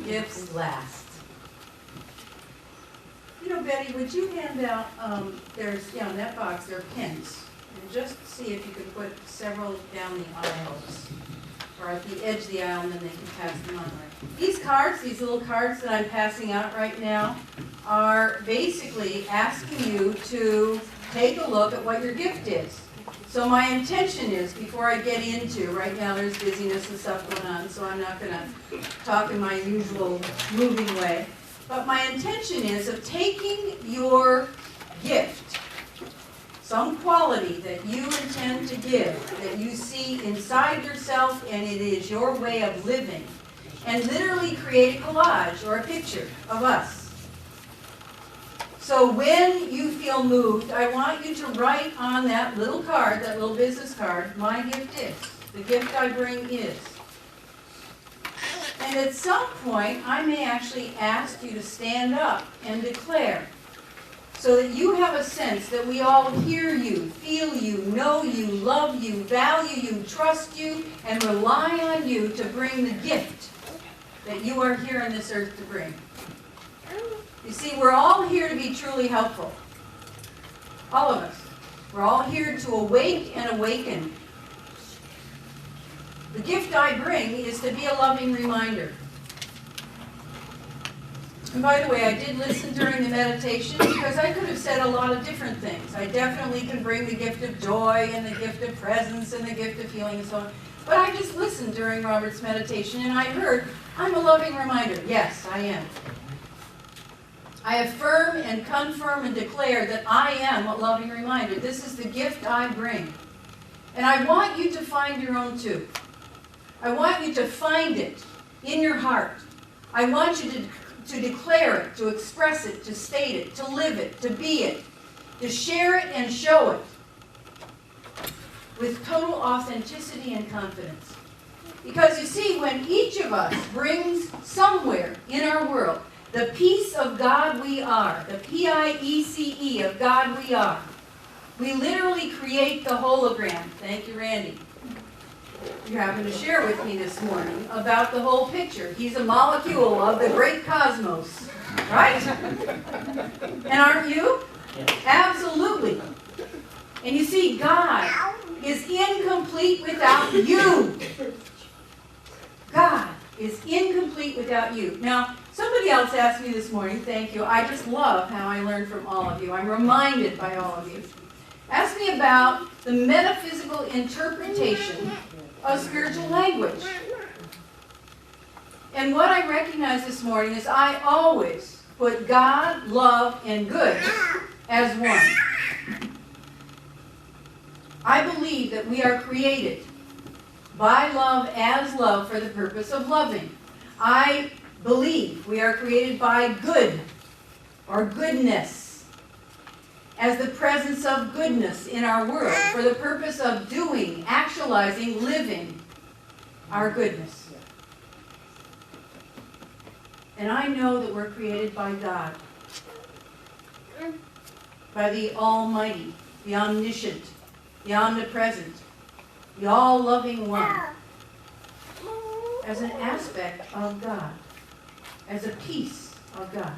Gifts last. You know, Betty, would you hand out, there's, in that box, there are pins. And just see if you could put several down the aisles, or at the edge of the aisle, and then they can pass them on. These cards, these little cards that I'm passing out right now, are basically asking you to take a look at what your gift is. So my intention is, before I get into, right now there's busyness and stuff going on, so I'm not going to talk in my usual moving way. But my intention is of taking your gift, some quality that you intend to give, that you see inside yourself and it is your way of living, and literally create a collage or a picture of us. So when you feel moved, I want you to write on that little card, that little business card, my gift is. The gift I bring is. And at some point, I may actually ask you to stand up and declare, so that you have a sense that we all hear you, feel you, know you, love you, value you, trust you, and rely on you to bring the gift that you are here on this earth to bring. You see, we're all here to be truly helpful. All of us. We're all here to awake and awaken. The gift I bring is to be a loving reminder. And by the way, I did listen during the meditation because I could have said a lot of different things. I definitely can bring the gift of joy and the gift of presence and the gift of healing and so on. But I just listened during Robert's meditation and I heard, I'm a loving reminder. Yes, I am. I affirm and confirm and declare that I am a loving reminder. This is the gift I bring. And I want you to find your own too. I want you to find it in your heart. I want you to declare it, to express it, to state it, to live it, to be it, to share it and show it with total authenticity and confidence. Because you see, when each of us brings somewhere in our world the peace of God we are, the P-I-E-C-E of God we are, we literally create the hologram. Thank you, Randy. You happened to share with me this morning about the whole picture. He's a molecule of the great cosmos, right? And aren't you? Absolutely. And you see, God is incomplete without you. God is incomplete without you. Now, somebody else asked me this morning, thank you, I just love how I learn from all of you. I'm reminded by all of you. Asked me about the metaphysical interpretation of spiritual language. And what I recognize this morning is I always put God, love, and good as one. I believe that we are created by love as love for the purpose of loving. I believe we are created by good or goodness as the presence of goodness in our world for the purpose of doing, actualizing, living our goodness. And I know that we're created by God, by the Almighty, the Omniscient, the Omnipresent, the all-loving one, as an aspect of God, as a piece of God.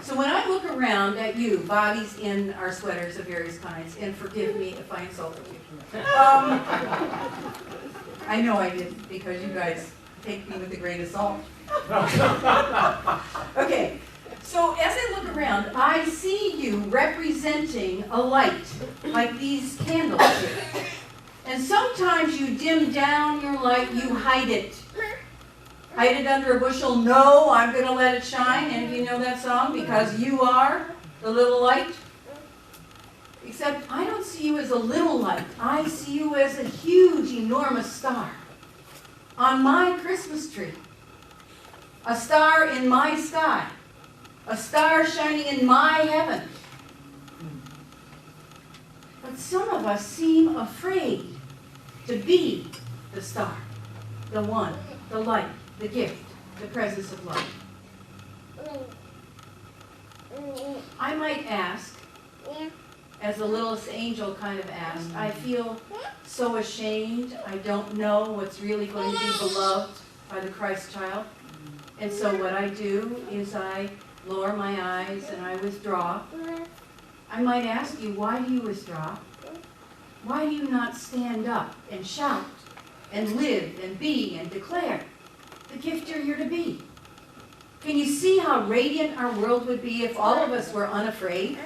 So when I look around at you, bodies in our sweaters of various kinds, and forgive me if I insulted you. I know I did, because you guys take me with a grain of salt. Okay, so as I look around, I see you representing a light, like these candles here. And sometimes you dim down your light, you hide it. Hide it under a bushel. No, I'm going to let it shine. And if you know that song, because you are the little light. Except I don't see you as a little light. I see you as a huge, enormous star on my Christmas tree. A star in my sky. A star shining in my heaven. But some of us seem afraid to be the star, the one, the light, the gift, the presence of love. I might ask, as the littlest angel kind of asked, I feel so ashamed. I don't know what's really going to be beloved by the Christ child. And so what I do is I lower my eyes and I withdraw. I might ask you, why do you withdraw? Why do you not stand up and shout and live and be and declare the gift you're here to be? Can you see how radiant our world would be if all of us were unafraid?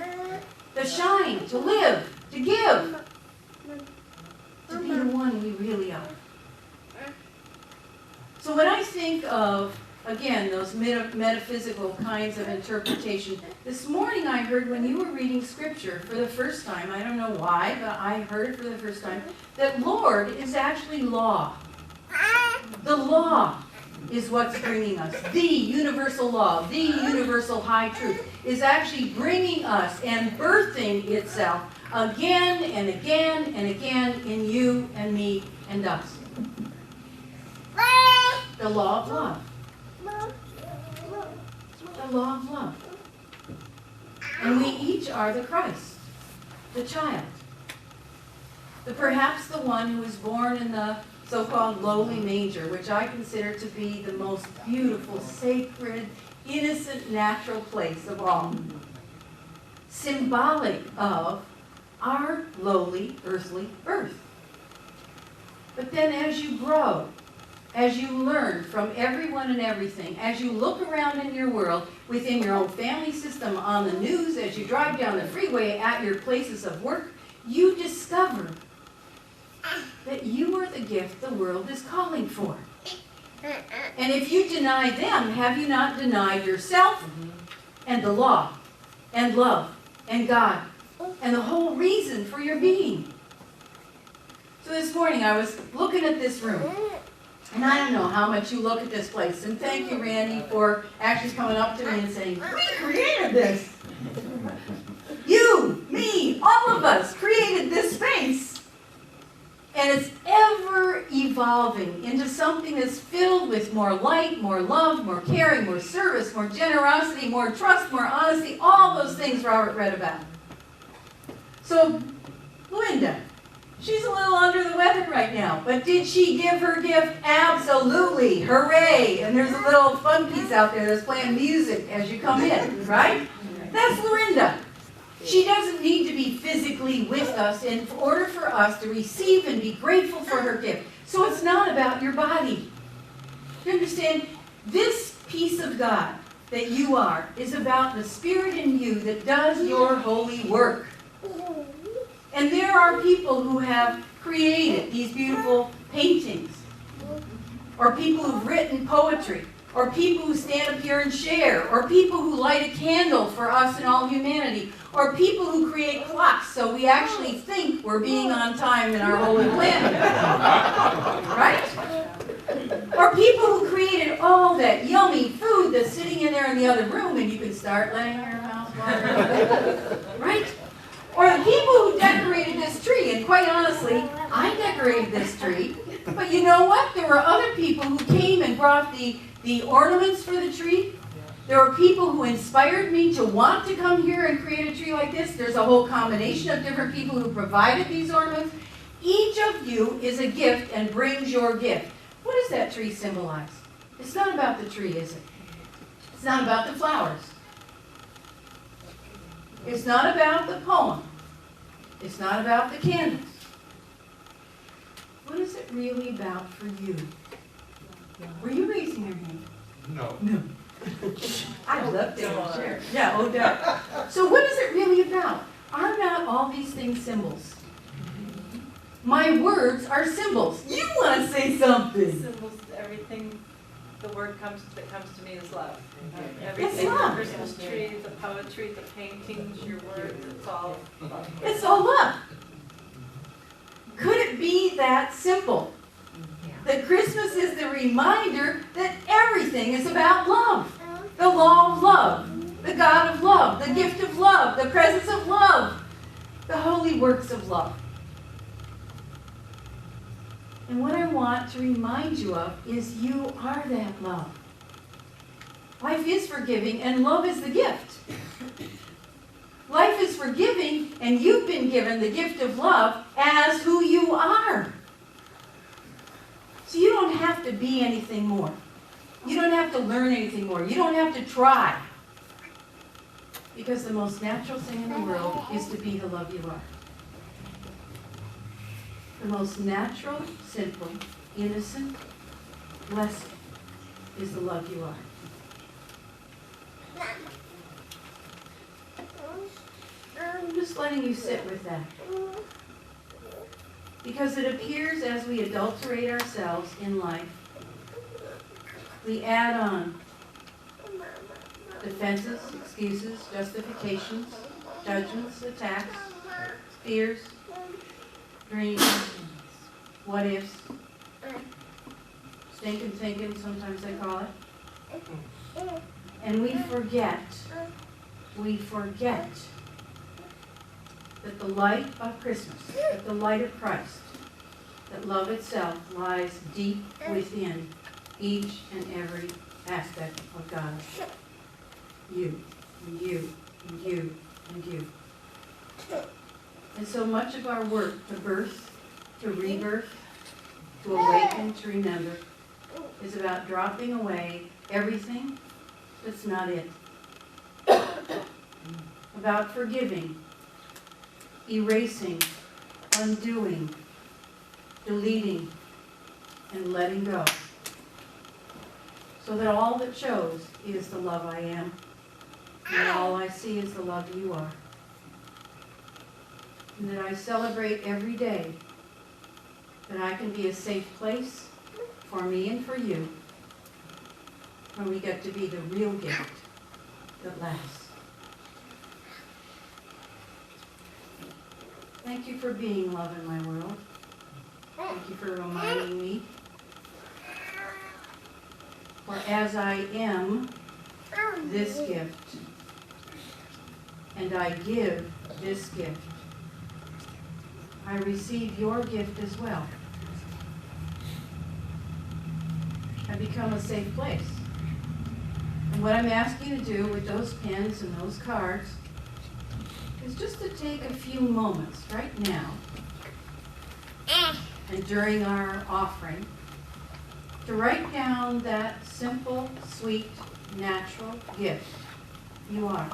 To shine, to live, to give, to be the one we really are. So when I think of, again, those metaphysical kinds of interpretation, this morning I heard when you were reading Scripture for the first time, I don't know why, but I heard it for the first time, that Lord is actually law. The law is what's bringing us. The universal law, the universal high truth is actually bringing us and birthing itself again and again and again in you and me and us. The law of love. The law of love. And we each are the Christ, the child. Perhaps the one who was born in the so-called lowly manger, which I consider to be the most beautiful, sacred, innocent, natural place of all. Symbolic of our lowly earthly birth. But then as you grow, as you learn from everyone and everything, as you look around in your world, within your own family system, on the news, as you drive down the freeway, at your places of work, you discover that you are the gift the world is calling for. And if you deny them, have you not denied yourself and the law and love and God and the whole reason for your being? So this morning I was looking at this room. And I don't know how much you look at this place. And thank you, Randy, for actually coming up to me and saying, we created this. You, me, all of us created this space. And it's ever evolving into something that's filled with more light, more love, more caring, more service, more generosity, more trust, more honesty, all those things Robert read about. So, Linda. She's a little under the weather right now, but did she give her gift? Absolutely. Hooray. And there's a little fun piece out there that's playing music as you come in, right? That's Lorinda. She doesn't need to be physically with us in order for us to receive and be grateful for her gift. So it's not about your body. You understand? This piece of God that you are is about the Spirit in you that does your holy work. And there are people who have created these beautiful paintings, or people who've written poetry, or people who stand up here and share, or people who light a candle for us and all humanity, or people who create clocks so we actually think we're being on time in our holy planet. Right? Or people who created all that yummy food that's sitting in there in the other room and you can start letting your mouth water. Right? Or the people who decorated this tree, and quite honestly, I decorated this tree, but you know what? There were other people who came and brought the ornaments for the tree. There were people who inspired me to want to come here and create a tree like this. There's a whole combination of different people who provided these ornaments. Each of you is a gift and brings your gift. What does that tree symbolize? It's not about the tree, is it? It's not about the flowers. It's not about the poem. It's not about the candles. What is it really about for you? Were you raising your hand? No. No. I'd love to share. Yeah, oh no. So what is it really about? Are not all these things symbols? My words are symbols. You want to say something. Symbols, everything, the word that comes to me is love. It's Everything, the love. Christmas tree, the poetry, the paintings, your words, it's all love. It's all love. Could it be that simple? That Christmas is the reminder that everything is about love. The law of love, the God of love, the gift of love, the presence of love, the holy works of love. And what I want to remind you of is you are that love. Life is forgiving and love is the gift. Life is forgiving and you've been given the gift of love as who you are. So you don't have to be anything more. You don't have to learn anything more. You don't have to try. Because the most natural thing in the world is to be the love you are. The most natural, simple, innocent, blessed is the love you are. I'm just letting you sit with that. Because it appears as we adulterate ourselves in life, we add on defenses, excuses, justifications, judgments, attacks, fears, dreams, what ifs, stinking thinking, sometimes they call it. And we forget that the light of Christmas, that the light of Christ, that love itself lies deep within each and every aspect of God. You, and you, and you, and you. And so much of our work, to birth, to rebirth, to awaken, to remember, is about dropping away everything that's not it. About forgiving, erasing, undoing, deleting, and letting go. So that all that shows is the love I am, and all I see is the love you are. And that I celebrate every day that I can be a safe place for me and for you when we get to be the real gift that lasts. Thank you for being love in my world. Thank you for reminding me. For as I am this gift, and I give this gift, I receive your gift as well. I become a safe place. And what I'm asking you to do with those pens and those cards is just to take a few moments right now and during our offering to write down that simple, sweet, natural gift you are.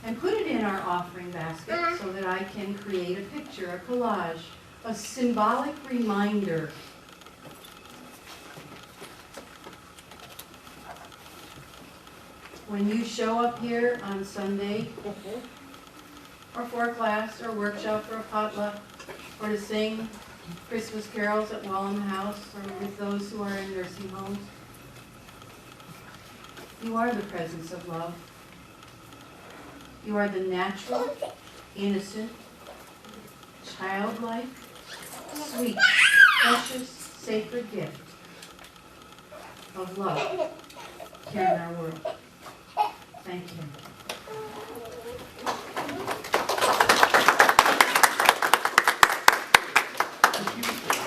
And put it in our offering basket so that I can create a picture, a collage, a symbolic reminder when you show up here on Sunday, or for a class, or workshop, or a potluck, or to sing Christmas carols at Walham House, or with those who are in nursing homes. You are the presence of love. You are the natural, innocent, childlike, sweet, precious, sacred gift of love here in our world. Thank you.